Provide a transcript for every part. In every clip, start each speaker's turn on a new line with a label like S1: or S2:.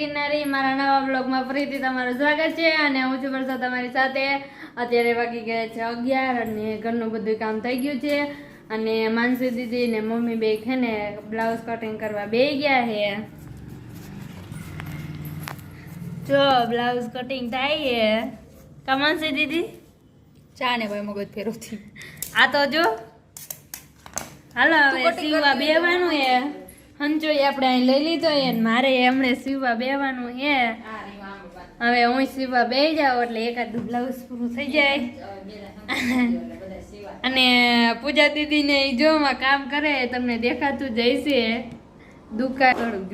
S1: ગિરનારી મારા નવા બ્લોગમાં ફરીથી તમારું સ્વાગત છે અને હું છું વર્ષા તમારી સાથે। અત્યારે વાગી ગયા છે 11 અને ઘરનું બધું કામ થઈ ગયું છે અને માનસી દીદી ને મમ્મી બે છે ને બ્લાઉઝ કટિંગ કરવા બેસી ગયા છે। જો બ્લાઉઝ કટિંગ થાય છે કા માનસી દીદી
S2: ચા ને ભાઈ મગજ ફેરવતી
S1: આ તો જો હાલો હવે સીવવા બેવાનું છે। હંચોઈ આપણે અહીં લઈ લીધો છે ને મારે હમણે સીવવા બેવાનું છે। હવે હું સીવવા બેસી જાઉં એટલે એકાદ બ્લાઉઝ પૂરું થઈ જાય। અને પૂજા દીદી ને જો માં કામ કરે તમને દેખાતું જ હશે દુકાન થોડુંક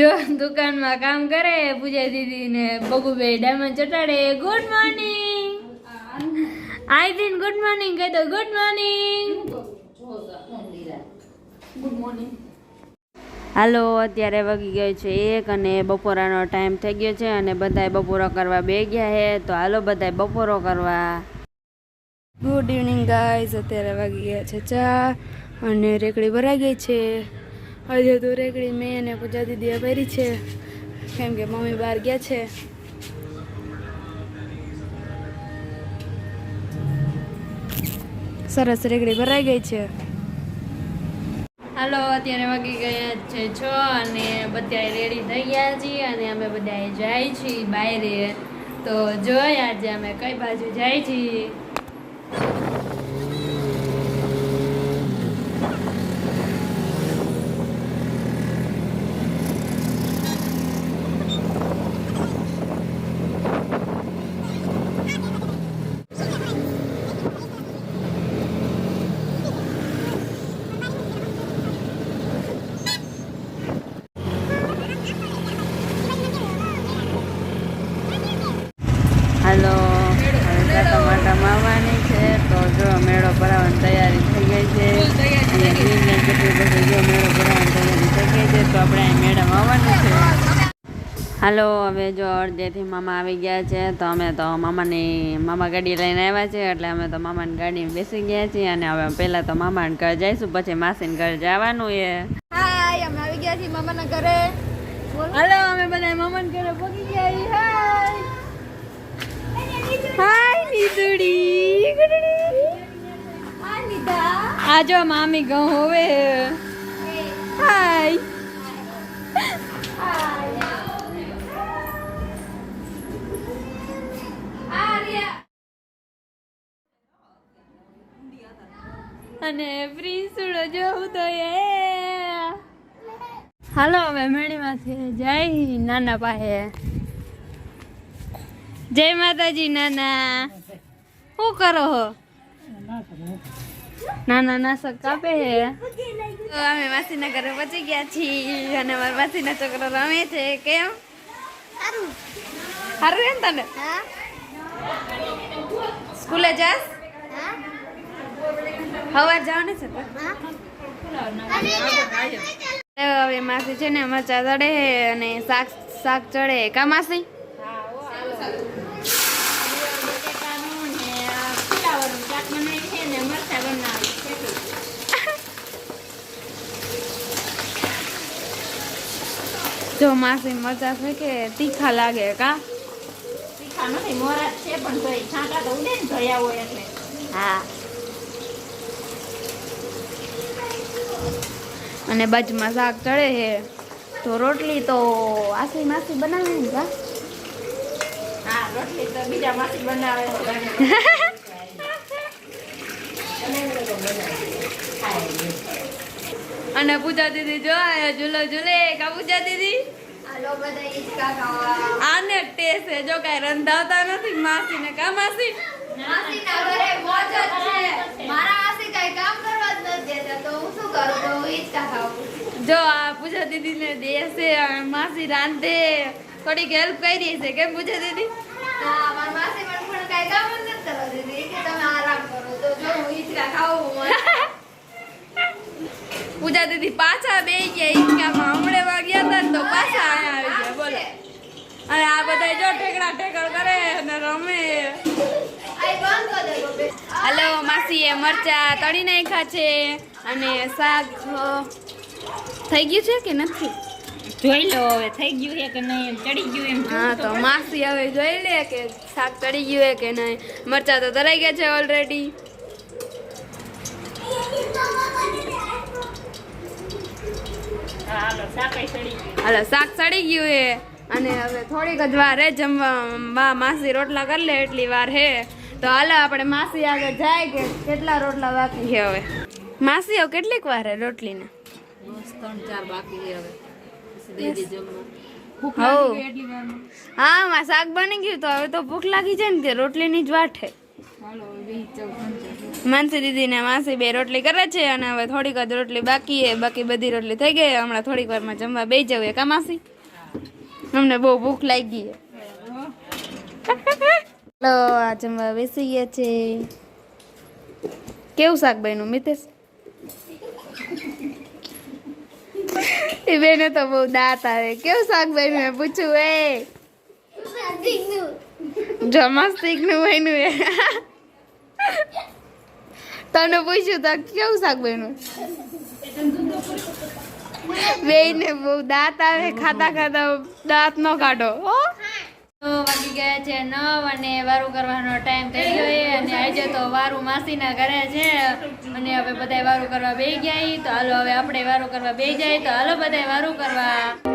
S1: જો દુકાનમાં કામ કરે પૂજા દીદી ને બગુભાઈ ડાયમંડ ચટાડે। ગુડ મોર્નિંગ આઈ દિન ગુડ મોર્નિંગ કહી દો ગુડ મોર્નિંગ
S2: ગુડ મોર્નિંગ।
S1: હાલો અત્યારે વાગી ગયો છે 1 અને બપોરાનો ટાઈમ થઈ ગયો છે અને બધાય બપોરો કરવા બે ગયા છે તો હાલો બધાય બપોરો કરવા। ગુડ ઇવનિંગ ગાઈઝ અત્યારે વાગી ગયા છે 4 અને રેકડી ભરાઈ ગઈ છે। હજુ તો રેકડી મેં અને પૂજા દીદીએ ભરી છે કેમ કે મમ્મી બહાર ગયા છે। સરસ રેકડી ભરાઈ ગઈ છે। હાલો અત્યારે વાગી ગયા છે 6 અને બધા રેડી થઈ ગયા છીએ અને અમે બધા જાય છીએ બહાર। તો જોઈ આજે અમે કઈ બાજુ જાય છીએ। હાલો ટમાટા માવાની છે તો જો મેળો ભરાવાની તૈયારી થઈ ગઈ છે અને ગ્રીનને કેટલી બધી જો મેળો ભરાવાની તૈયારી થઈ ગઈ છે તો આપણે અહીં મેળામાં આવવાનું છે। હાલો હવે જો અડધેથી મામા આવી ગયા છે તો અમે તો મામા ગાડી લઈને આવ્યા છે એટલે અમે તો મામાની ગાડીમાં બેસી ગયા છીએ અને હવે પહેલાં તો મામાના ઘર જઈશું પછી માસીને ઘર જવાનું છે।
S2: હાય અમે આવી ગયા છીએ મામાના ઘરે।
S1: હાલો અમે બધા મામાના ઘરે પહોંચી ગયા હાય હાય નીતુડી
S2: હાય નીતા
S1: આ જો મામી ઘઉં હોવે હાય અને પ્રિન્સુડો જોવું તો એ હાલો હવે મેળીમાંથી જાય નાના પાસે। જય માતાજી નાના શું કરો હો નાના નાસક કાપે હે। તો અમે માસીના ઘરે પહોંચી ગયા છીએ અને મારા માસીના છોકરો રમે છે। કેમ સારું એમ તને સ્કૂલે જાસ હવાર જવાનું છે હવે માસી છે ને મરચા ચડે અને શાક ચડે કા માસી જો માસી મરચા છે કે તીખા લાગે કા
S2: તીખા નથી મોરા છે પણ તોય છાંટા તો ઉડે ને ધોયા હોય એટલે
S1: હા અને બાજુમાં શાક ચડે છે તો રોટલી તો આસી માસી બનાવે ને કા
S2: હા રોટલી તો બીજા માસી બનાવે
S1: અને પૂજા દીદી જો આયા ઝૂલો ઝૂલે કા પૂજા દીદી
S2: હાલો બધા ઈચકા ખાવા
S1: આને ટેસ્ટ છે જો કઈ રંધાવતા નથી માસી ને કા માસી
S2: માસીના ઘરે મોજ જ છે મારા માસી કઈ કામ કરવા જ નથી દેતા તો હું શું કરું તો હું ઈચકા ખાઉં।
S1: જો આ પૂજા દીદી ને દેશે માસી રાંધે થોડીક હેલ્પ કરી છે કેમ પૂજા દીદી
S2: હા મારા માસી મને પણ કઈ કામ જ નથી કરવા દેતી કે તમે આરામ કરો તો જો હું ઈચકા ખાઉં।
S1: પૂજા દીદી પાછા બે ગયા ઈચકામાં હમણે વાગ્યા હતા ને તો પાછા અહીંયા આવી ગયા બોલો અને આ બધા જો ઠેકડા ઠેકડ કરે અને રમે। હાલો માસીએ મરચા તળી નાખ્યા છે અને શાક
S2: થઈ ગયું છે કે નથી?
S3: જોઈ લો હવે થઈ ગયું છે કે નહીં, એમ ચડી ગયું એમ.
S2: હા તો માસી હવે જોઈ લે કે શાક ચડી ગયું છે કે નહીં. મરચા તો તરાઈ ગયા છે ઓલરેડી.
S3: હા હાલો શાકાઈ ચડી ગયું.
S2: હાલો શાક ચડી ગયું છે અને હવે થોડીક જ વાર હે જમવા. માસી રોટલા કરી લે એટલી વાર હે. તો હાલો આપણે માસી આગળ જાય કે કેટલા રોટલા બાકી છે હવે. માસી હવે કેટલીક વાર હે રોટલીને?
S1: બસ 3-4 બાકી છે હવે. પછી દઈ દે જમવા. ભૂખ
S2: હઉ.
S1: લાગી ગઈ એટલી વારમાં.
S2: હા માં શાક બની ગયું તો હવે તો ભૂખ લાગી જાય ને, કે રોટલીની જ વાટ છે.
S1: હાલો હવે બેસી જાવ ખાંચા.
S2: માનસી દીદી ને માસી બે રોટલી કરે છે અને હવે થોડીક જ રોટલી બાકી છે. બાકી બધી રોટલી થઈ ગઈ. હમણાં થોડીક વારમાં જમવા બેસી જવું કા માસી? અમને બહુ ભૂખ લાગી છે. હલો આ જમવા બેસી ગયા છે. કેવું શાક બન્યું મિતેશ? એ બેને તો બહુ દાંત આવે. કેવું શાક બન્યું એ પૂછ્યું એ? જો મસ્તીક નું બન્યું એ. તને પૂછ્યું તો કેવું શાક બન્યું? બેને બહુ દાંત આવે. ખાતા ખાતા દાંત નો કાઢો હો. વાગી ગયા છે 9 અને વારું કરવાનો ટાઈમ થઈ ગયો છે. અને આજે તો વારું માસીના ઘરે છે અને હવે બધાય વારું કરવા બેસી ગયા. તો હાલો હવે આપણે વારું કરવા બેસી જાય. તો હાલો બધાય વારું કરવા.